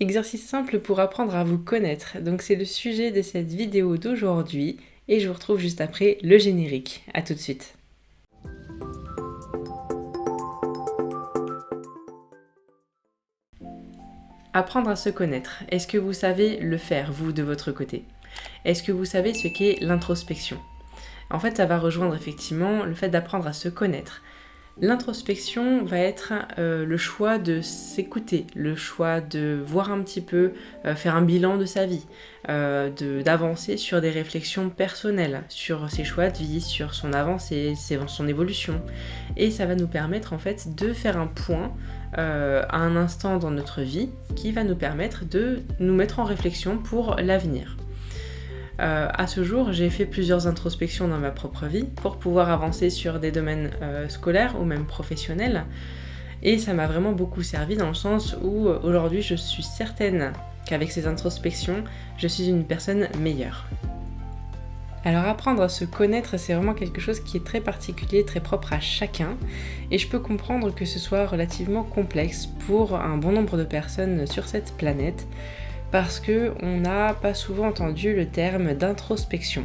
Exercice simple pour apprendre à vous connaître. Donc c'est le sujet de cette vidéo d'aujourd'hui et je vous retrouve juste après le générique. A tout de suite. Apprendre à se connaître. Est-ce que vous savez le faire, vous, de votre côté? Est-ce que vous savez ce qu'est l'introspection? En fait, ça va rejoindre effectivement le fait d'apprendre à se connaître. L'introspection va être le choix de s'écouter, le choix de voir un petit peu, faire un bilan de sa vie, d'avancer sur des réflexions personnelles, sur ses choix de vie, sur son avancée, son évolution. Et ça va nous permettre en fait de faire un point à un instant dans notre vie qui va nous permettre de nous mettre en réflexion pour l'avenir. À ce jour, j'ai fait plusieurs introspections dans ma propre vie pour pouvoir avancer sur des domaines scolaires ou même professionnels. Et ça m'a vraiment beaucoup servi dans le sens où aujourd'hui je suis certaine qu'avec ces introspections, je suis une personne meilleure. Alors apprendre à se connaître, c'est vraiment quelque chose qui est très particulier, très propre à chacun. Et je peux comprendre que ce soit relativement complexe pour un bon nombre de personnes sur cette planète, parce qu'on n'a pas souvent entendu le terme d'introspection.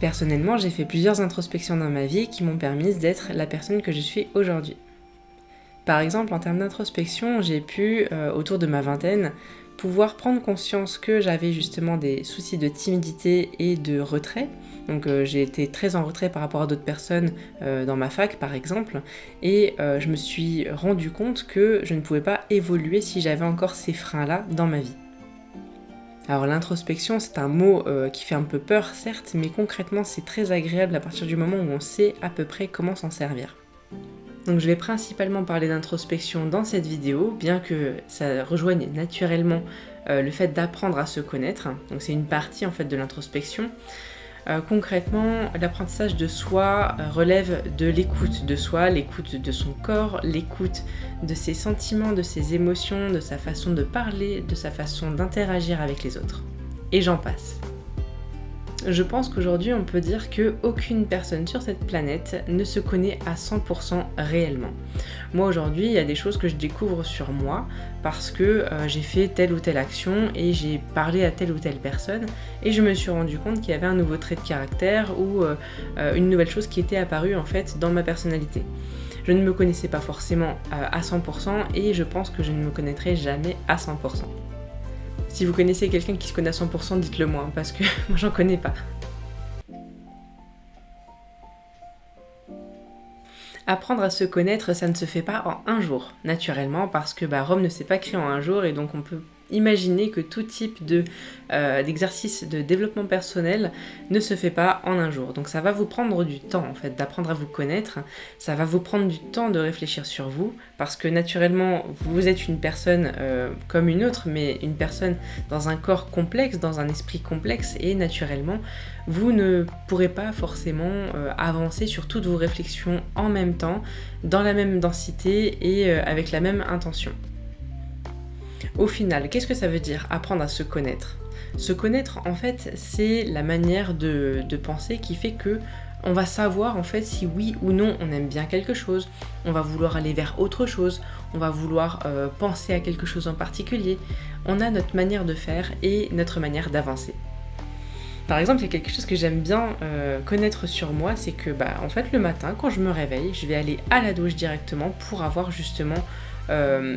Personnellement, j'ai fait plusieurs introspections dans ma vie qui m'ont permis d'être la personne que je suis aujourd'hui. Par exemple, en termes d'introspection, j'ai pu, autour de ma vingtaine, pouvoir prendre conscience que j'avais justement des soucis de timidité et de retrait. Donc j'ai été très en retrait par rapport à d'autres personnes dans ma fac par exemple, et je me suis rendu compte que je ne pouvais pas évoluer si j'avais encore ces freins-là dans ma vie. Alors l'introspection, c'est un mot qui fait un peu peur, certes, mais concrètement c'est très agréable à partir du moment où on sait à peu près comment s'en servir. Donc je vais principalement parler d'introspection dans cette vidéo, bien que ça rejoigne naturellement le fait d'apprendre à se connaître. Donc c'est une partie en fait de l'introspection. Concrètement, l'apprentissage de soi relève de l'écoute de soi, l'écoute de son corps, l'écoute de ses sentiments, de ses émotions, de sa façon de parler, de sa façon d'interagir avec les autres. Et j'en passe. Je pense qu'aujourd'hui on peut dire qu'aucune personne sur cette planète ne se connaît à 100% réellement. Moi aujourd'hui il y a des choses que je découvre sur moi parce que j'ai fait telle ou telle action et j'ai parlé à telle ou telle personne et je me suis rendu compte qu'il y avait un nouveau trait de caractère ou une nouvelle chose qui était apparue en fait dans ma personnalité. Je ne me connaissais pas forcément à 100% et je pense que je ne me connaîtrai jamais à 100%. Si vous connaissez quelqu'un qui se connaît à 100%, dites-le moi, parce que moi j'en connais pas. Apprendre à se connaître, ça ne se fait pas en un jour, naturellement, parce que Rome ne s'est pas créé en un jour, et donc on peut imaginer que tout type d'exercice de développement personnel ne se fait pas en un jour. Donc ça va vous prendre du temps en fait d'apprendre à vous connaître, ça va vous prendre du temps de réfléchir sur vous, parce que naturellement vous êtes une personne comme une autre, mais une personne dans un corps complexe, dans un esprit complexe, et naturellement vous ne pourrez pas forcément avancer sur toutes vos réflexions en même temps, dans la même densité et avec la même intention. Au final, qu'est-ce que ça veut dire apprendre à se connaître? Se connaître, en fait, c'est la manière de penser qui fait que on va savoir en fait si oui ou non on aime bien quelque chose, on va vouloir aller vers autre chose, on va vouloir penser à quelque chose en particulier. On a notre manière de faire et notre manière d'avancer. Par exemple, il y a quelque chose que j'aime bien connaître sur moi, c'est que en fait le matin quand je me réveille, je vais aller à la douche directement pour avoir justement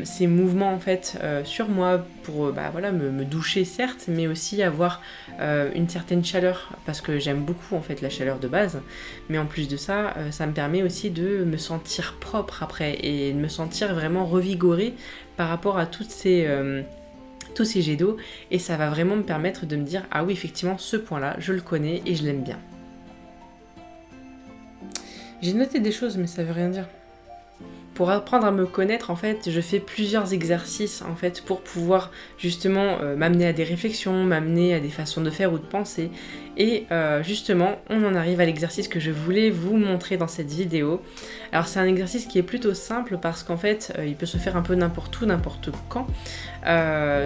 ces mouvements en fait sur moi pour me doucher certes, mais aussi avoir une certaine chaleur parce que j'aime beaucoup en fait la chaleur de base, mais en plus de ça, ça me permet aussi de me sentir propre après et de me sentir vraiment revigorée par rapport à tous ces jets d'eau, et ça va vraiment me permettre de me dire ah oui effectivement ce point là je le connais et je l'aime bien. J'ai noté des choses mais ça veut rien dire. Pour apprendre à me connaître, en fait, je fais plusieurs exercices en fait pour pouvoir justement m'amener à des réflexions, m'amener à des façons de faire ou de penser. Et justement, on en arrive à l'exercice que je voulais vous montrer dans cette vidéo. Alors c'est un exercice qui est plutôt simple parce qu'en fait, il peut se faire un peu n'importe où, n'importe quand.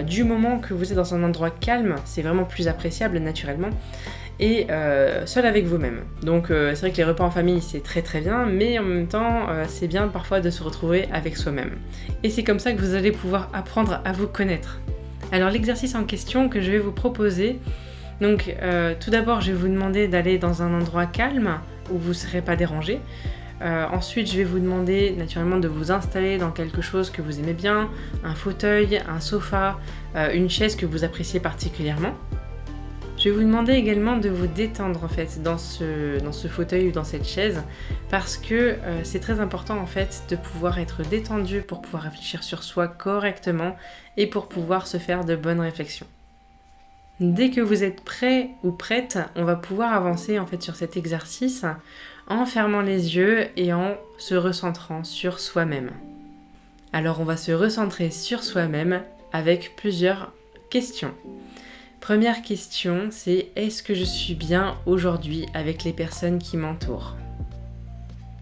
Du moment que vous êtes dans un endroit calme, c'est vraiment plus appréciable naturellement. Et seul avec vous-même. Donc c'est vrai que les repas en famille c'est très très bien, mais en même temps c'est bien parfois de se retrouver avec soi-même. Et c'est comme ça que vous allez pouvoir apprendre à vous connaître. Alors l'exercice en question que je vais vous proposer, donc tout d'abord je vais vous demander d'aller dans un endroit calme où vous ne serez pas dérangé. Ensuite je vais vous demander naturellement de vous installer dans quelque chose que vous aimez bien, un fauteuil, un sofa, une chaise que vous appréciez particulièrement. Je vais vous demander également de vous détendre en fait dans ce fauteuil ou dans cette chaise parce que c'est très important en fait de pouvoir être détendu pour pouvoir réfléchir sur soi correctement et pour pouvoir se faire de bonnes réflexions. Dès que vous êtes prêt ou prête, on va pouvoir avancer en fait sur cet exercice en fermant les yeux et en se recentrant sur soi-même. Alors on va se recentrer sur soi-même avec plusieurs questions. Première question, c'est est-ce que je suis bien aujourd'hui avec les personnes qui m'entourent ?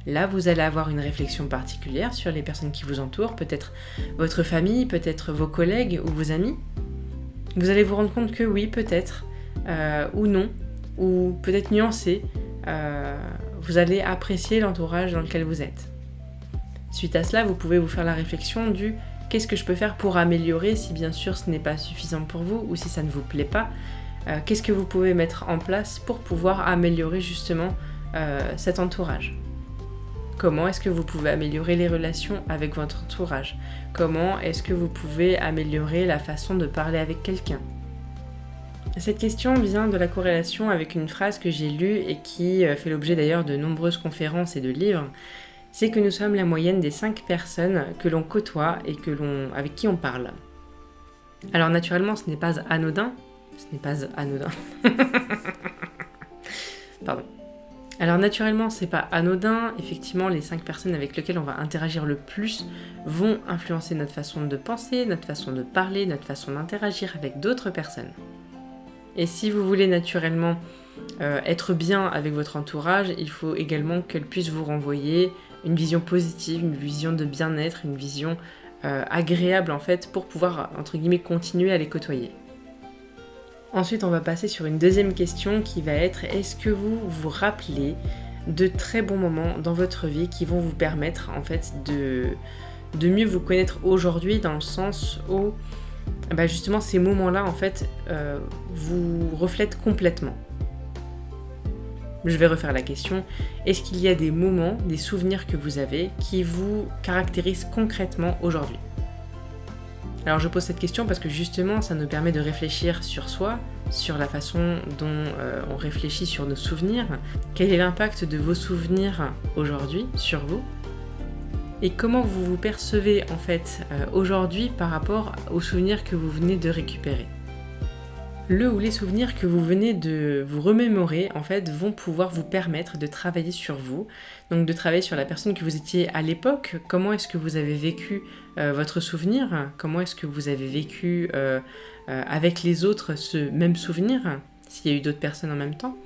Là, vous allez avoir une réflexion particulière sur les personnes qui vous entourent, peut-être votre famille, peut-être vos collègues ou vos amis. Vous allez vous rendre compte que oui, peut-être, ou non, ou peut-être nuancé, vous allez apprécier l'entourage dans lequel vous êtes. Suite à cela, vous pouvez vous faire la réflexion du qu'est-ce que je peux faire pour améliorer si bien sûr ce n'est pas suffisant pour vous ou si ça ne vous plaît pas. Qu'est-ce que vous pouvez mettre en place pour pouvoir améliorer justement cet entourage ? Comment est-ce que vous pouvez améliorer les relations avec votre entourage ? Comment est-ce que vous pouvez améliorer la façon de parler avec quelqu'un ? Cette question vient de la corrélation avec une phrase que j'ai lue et qui fait l'objet d'ailleurs de nombreuses conférences et de livres. C'est que nous sommes la moyenne des 5 personnes que l'on côtoie et avec qui on parle. Alors naturellement, ce n'est pas anodin. Pardon. Alors naturellement, c'est pas anodin. Effectivement, les 5 personnes avec lesquelles on va interagir le plus vont influencer notre façon de penser, notre façon de parler, notre façon d'interagir avec d'autres personnes. Et si vous voulez naturellement être bien avec votre entourage, il faut également qu'elle puisse vous renvoyer une vision positive, une vision de bien-être, une vision agréable en fait pour pouvoir entre guillemets continuer à les côtoyer. Ensuite, on va passer sur une deuxième question qui va être est-ce que vous vous rappelez de très bons moments dans votre vie qui vont vous permettre en fait de mieux vous connaître aujourd'hui dans le sens où justement ces moments-là en fait vous reflètent complètement. Je vais refaire la question. Est-ce qu'il y a des moments, des souvenirs que vous avez qui vous caractérisent concrètement aujourd'hui ? Alors je pose cette question parce que justement ça nous permet de réfléchir sur soi, sur la façon dont on réfléchit sur nos souvenirs. Quel est l'impact de vos souvenirs aujourd'hui sur vous ? Et comment vous vous percevez en fait aujourd'hui par rapport aux souvenirs que vous venez de récupérer ? Le ou les souvenirs que vous venez de vous remémorer, en fait, vont pouvoir vous permettre de travailler sur vous, donc de travailler sur la personne que vous étiez à l'époque, comment est-ce que vous avez vécu votre souvenir, comment est-ce que vous avez vécu avec les autres ce même souvenir, s'il y a eu d'autres personnes en même temps.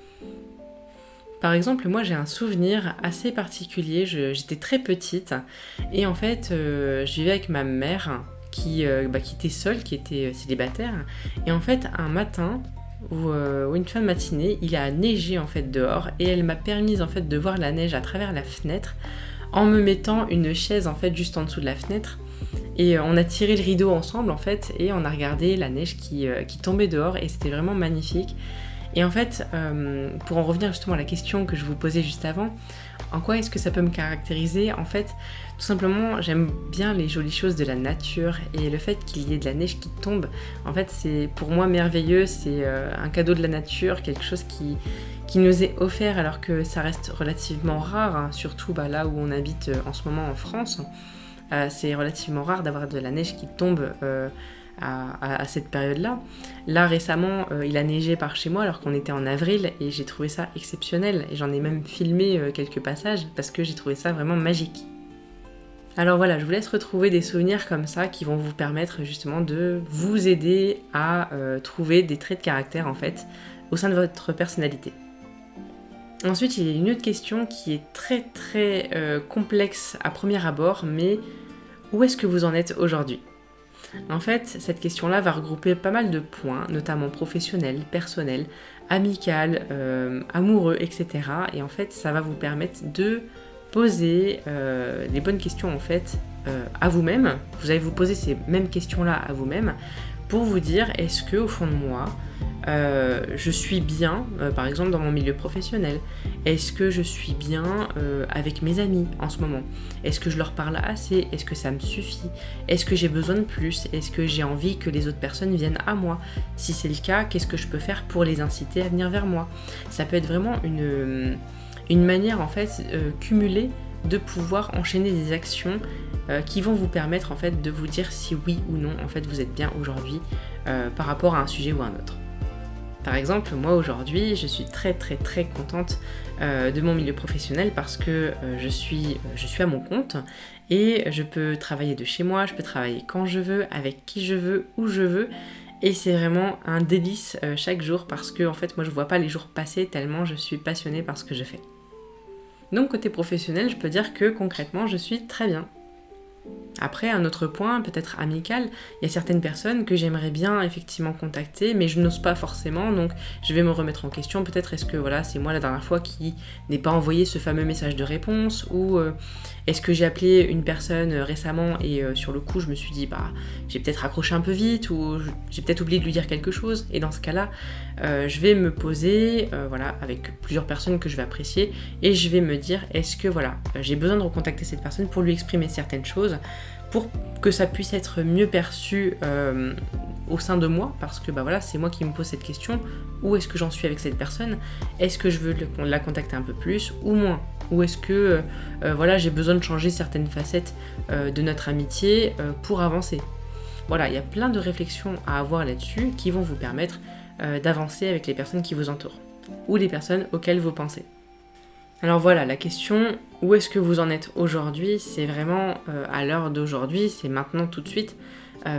Par exemple, moi j'ai un souvenir assez particulier, j'étais très petite, et en fait, je vivais avec ma mère, qui était seule, qui était célibataire. Et en fait, un matin, ou une fin de matinée, il a neigé en fait dehors et elle m'a permis en fait de voir la neige à travers la fenêtre en me mettant une chaise en fait juste en dessous de la fenêtre. Et on a tiré le rideau ensemble en fait et on a regardé la neige qui tombait dehors et c'était vraiment magnifique. Et en fait, pour en revenir justement à la question que je vous posais juste avant, en quoi est-ce que ça peut me caractériser ? En fait, tout simplement, j'aime bien les jolies choses de la nature et le fait qu'il y ait de la neige qui tombe, en fait, c'est pour moi merveilleux, c'est un cadeau de la nature, quelque chose qui nous est offert alors que ça reste relativement rare, hein, surtout là où on habite en ce moment en France. C'est relativement rare d'avoir de la neige qui tombe à cette période-là. Là, récemment, il a neigé par chez moi alors qu'on était en avril et j'ai trouvé ça exceptionnel. Et j'en ai même filmé quelques passages parce que j'ai trouvé ça vraiment magique. Alors voilà, je vous laisse retrouver des souvenirs comme ça qui vont vous permettre justement de vous aider à trouver des traits de caractère en fait au sein de votre personnalité. Ensuite, il y a une autre question qui est très très complexe à premier abord, mais où est-ce que vous en êtes aujourd'hui ? En fait, cette question-là va regrouper pas mal de points, notamment professionnels, personnels, amicaux, amoureux, etc. Et en fait, ça va vous permettre de poser les bonnes questions en fait à vous-même. Vous allez vous poser ces mêmes questions-là à vous-même pour vous dire est-ce que au fond de moi, je suis bien, par exemple dans mon milieu professionnel? Est-ce que je suis bien avec mes amis en ce moment? Est-ce que je leur parle assez? Est-ce que ça me suffit? Est-ce que j'ai besoin de plus? Est-ce que j'ai envie que les autres personnes viennent à moi? Si c'est le cas, qu'est-ce que je peux faire pour les inciter à venir vers moi? Ça peut être vraiment une manière en fait cumulée de pouvoir enchaîner des actions qui vont vous permettre en fait de vous dire si oui ou non en fait vous êtes bien aujourd'hui par rapport à un sujet ou à un autre. Par exemple, moi aujourd'hui, je suis très contente de mon milieu professionnel parce que je suis à mon compte et je peux travailler de chez moi, je peux travailler quand je veux, avec qui je veux, où je veux. Et c'est vraiment un délice chaque jour parce que en fait, moi je vois pas les jours passer tellement je suis passionnée par ce que je fais. Donc côté professionnel, je peux dire que concrètement, je suis très bien. Après, un autre point, peut-être amical, il y a certaines personnes que j'aimerais bien effectivement contacter, mais je n'ose pas forcément, donc je vais me remettre en question. Peut-être est-ce que voilà, c'est moi la dernière fois qui n'ai pas envoyé ce fameux message de réponse, ou est-ce que j'ai appelé une personne récemment et sur le coup je me suis dit j'ai peut-être raccroché un peu vite, ou j'ai peut-être oublié de lui dire quelque chose, et dans ce cas-là, je vais me poser avec plusieurs personnes que je vais apprécier, et je vais me dire est-ce que j'ai besoin de recontacter cette personne pour lui exprimer certaines choses, pour que ça puisse être mieux perçu au sein de moi, parce que c'est moi qui me pose cette question, où est-ce que j'en suis avec cette personne, est-ce que je veux la contacter un peu plus ou moins, ou est-ce que j'ai besoin de changer certaines facettes de notre amitié pour avancer. Voilà, il y a plein de réflexions à avoir là-dessus qui vont vous permettre d'avancer avec les personnes qui vous entourent, ou les personnes auxquelles vous pensez. Alors voilà, la question, où est-ce que vous en êtes aujourd'hui? C'est vraiment à l'heure d'aujourd'hui, c'est maintenant tout de suite.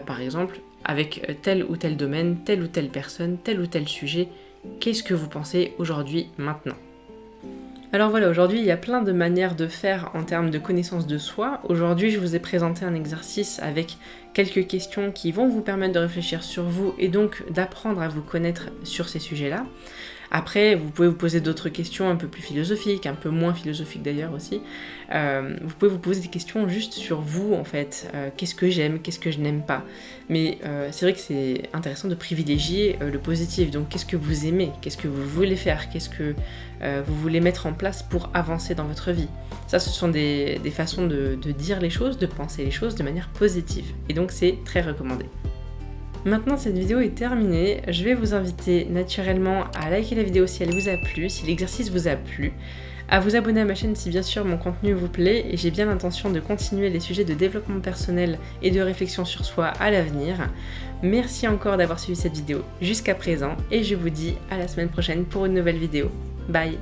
Par exemple, avec tel ou tel domaine, telle ou telle personne, tel ou tel sujet, qu'est-ce que vous pensez aujourd'hui, maintenant? Alors voilà, aujourd'hui il y a plein de manières de faire en termes de connaissance de soi. Aujourd'hui je vous ai présenté un exercice avec quelques questions qui vont vous permettre de réfléchir sur vous et donc d'apprendre à vous connaître sur ces sujets-là. Après, vous pouvez vous poser d'autres questions un peu plus philosophiques, un peu moins philosophiques d'ailleurs aussi. Vous pouvez vous poser des questions juste sur vous en fait. Qu'est-ce que j'aime, qu'est-ce que je n'aime pas. Mais c'est vrai que c'est intéressant de privilégier le positif. Donc qu'est-ce que vous aimez, qu'est-ce que vous voulez faire, qu'est-ce que vous voulez mettre en place pour avancer dans votre vie. Ça, ce sont des façons de dire les choses, de penser les choses de manière positive. Et donc c'est très recommandé. Maintenant cette vidéo est terminée, je vais vous inviter naturellement à liker la vidéo si elle vous a plu, si l'exercice vous a plu, à vous abonner à ma chaîne si bien sûr mon contenu vous plaît et j'ai bien l'intention de continuer les sujets de développement personnel et de réflexion sur soi à l'avenir. Merci encore d'avoir suivi cette vidéo jusqu'à présent et je vous dis à la semaine prochaine pour une nouvelle vidéo. Bye!